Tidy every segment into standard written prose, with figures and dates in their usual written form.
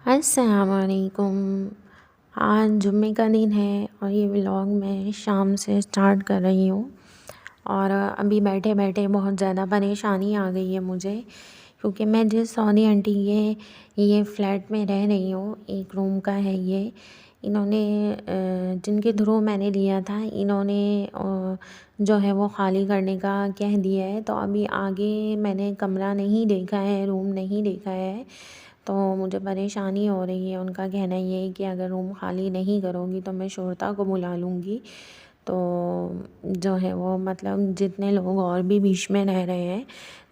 अस्सलामुअलैकुम। आज जुम्मे का दिन है और ये व्लॉग मैं शाम से स्टार्ट कर रही हूँ। और अभी बैठे बैठे बहुत ज़्यादा परेशानी आ गई है मुझे, क्योंकि मैं जिस सौदी आंटी ये फ्लैट में रह रही हूँ, एक रूम का है ये। इन्होंने जिनके थ्रू मैंने लिया था, इन्होंने जो है वो ख़ाली करने का कह दिया है। तो अभी आगे मैंने कमरा नहीं देखा है, रूम नहीं देखा है, तो मुझे परेशानी हो रही है। उनका कहना ये है कि अगर रूम खाली नहीं करोगी तो मैं शर्ता को बुला लूँगी। तो जो है वो मतलब जितने लोग और भी बीच में रह रहे हैं,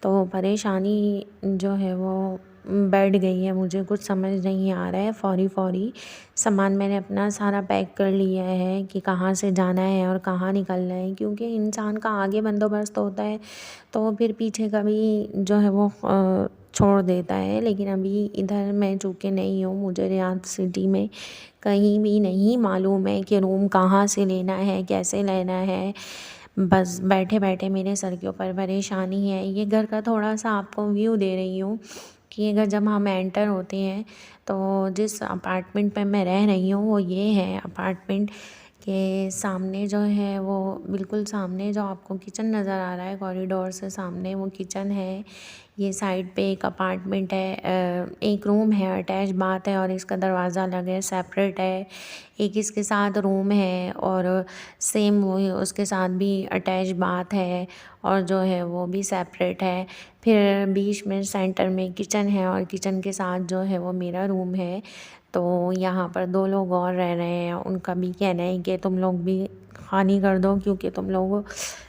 तो परेशानी जो है वो बैठ गई है। मुझे कुछ समझ नहीं आ रहा है। फ़ौरी सामान मैंने अपना सारा पैक कर लिया है कि कहाँ से जाना है और कहाँ निकलना है, क्योंकि इंसान का आगे बंदोबस्त होता है तो फिर पीछे का भी जो है वो छोड़ देता है। लेकिन अभी इधर मैं चूँकि नहीं हूँ, मुझे रियाद सिटी में कहीं भी नहीं मालूम है कि रूम कहाँ से लेना है, कैसे लेना है। बस बैठे बैठे मेरे सर के ऊपर परेशानी है। ये घर का थोड़ा सा आपको व्यू दे रही हूँ कि ये घर जब हम एंटर होते हैं तो जिस अपार्टमेंट में मैं रह रही हूँ वो ये है। अपार्टमेंट के सामने जो है वो बिल्कुल सामने जो आपको किचन नज़र आ रहा है, कॉरिडोर से सामने वो किचन है। ये साइड पे एक अपार्टमेंट है, एक रूम है, अटैच बात है और इसका दरवाज़ा अलग है, सेपरेट है। एक इसके साथ रूम है और सेम वही उसके साथ भी अटैच बात है और जो है वो भी सेपरेट है। फिर बीच में सेंटर में किचन है और किचन के साथ जो है वो मेरा रूम है। तो यहाँ पर 2 लोग और रह रहे हैं। उनका भी कहना है कि तुम लोग भी खाली कर दो, क्योंकि तुम लोग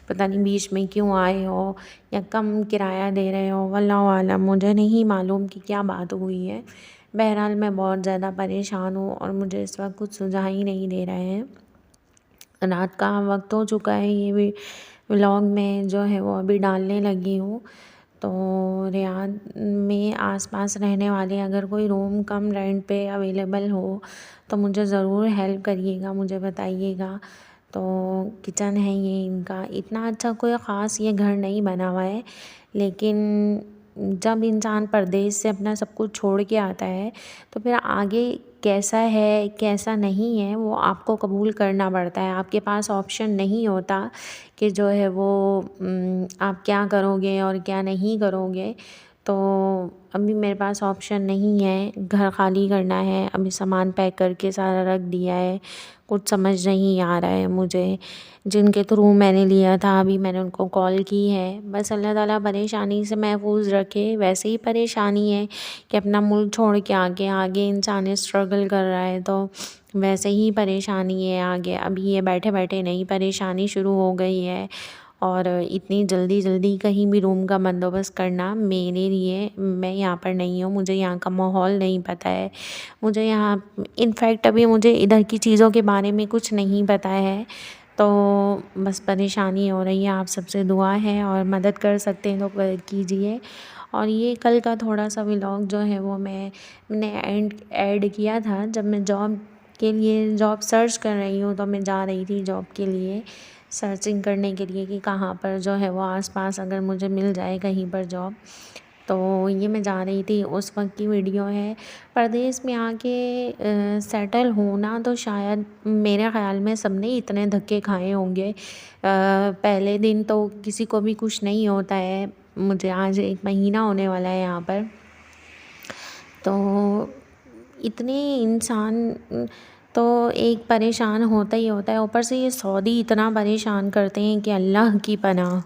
पता नहीं बीच में क्यों आए हो या कम किराया दे रहे हो, वल्लाहु आलम। मुझे नहीं मालूम कि क्या बात हुई है। बहरहाल मैं बहुत ज़्यादा परेशान हूँ और मुझे इस वक्त कुछ सुझाव ही नहीं दे रहे हैं। रात का वक्त हो चुका है, ये भी व्लॉग में जो है वो अभी डालने लगी हूँ। तो रियाद में आसपास रहने वाले अगर कोई रूम कम रेंट पे अवेलेबल हो तो मुझे ज़रूर हेल्प करिएगा, मुझे बताइएगा। तो किचन है ये इनका, इतना अच्छा कोई ख़ास ये घर नहीं बना हुआ है, लेकिन जब इंसान परदेश से अपना सब कुछ छोड़ के आता है तो फिर आगे कैसा है कैसा नहीं है वो आपको कबूल करना पड़ता है। आपके पास ऑप्शन नहीं होता कि जो है वो आप क्या करोगे और क्या नहीं करोगे। तो अभी मेरे पास ऑप्शन नहीं है, घर खाली करना है। अभी सामान पैक करके सारा रख दिया है, कुछ समझ नहीं आ रहा है मुझे। जिनके थ्रू मैंने लिया था अभी मैंने उनको कॉल की है। बस अल्लाह ताला परेशानी से महफूज रखे। वैसे ही परेशानी है कि अपना मुल्क छोड़ के आगे इंसान स्ट्रगल कर रहा है, तो वैसे ही परेशानी है आगे। अभी ये बैठे बैठे नई परेशानी शुरू हो गई है और इतनी जल्दी कहीं भी रूम का बंदोबस्त करना मेरे लिए, मैं यहाँ पर नहीं हूँ, मुझे यहाँ का माहौल नहीं पता है। मुझे यहाँ इनफैक्ट अभी मुझे इधर की चीज़ों के बारे में कुछ नहीं पता है। तो बस परेशानी हो रही है। आप सबसे दुआ है और मदद कर सकते हैं तो कीजिए। और ये कल का थोड़ा सा व्लॉग जो है वो मैंने ऐड किया था जब मैं जॉब के लिए जॉब सर्च कर रही हूँ। तो मैं जा रही थी जॉब के लिए, सर्चिंग करने के लिए कि कहाँ पर जो है वो आसपास अगर मुझे मिल जाए कहीं पर जॉब। तो ये मैं जा रही थी, उस वक्त की वीडियो है। परदेश में आके सेटल होना तो शायद मेरे ख़्याल में सबने इतने धक्के खाए होंगे। पहले दिन तो किसी को भी कुछ नहीं होता है। मुझे आज 1 महीना होने वाला है यहाँ पर। तो इतने इंसान तो एक परेशान होता ही होता है, ऊपर से ये सऊदी इतना परेशान करते हैं कि अल्लाह की पनाह।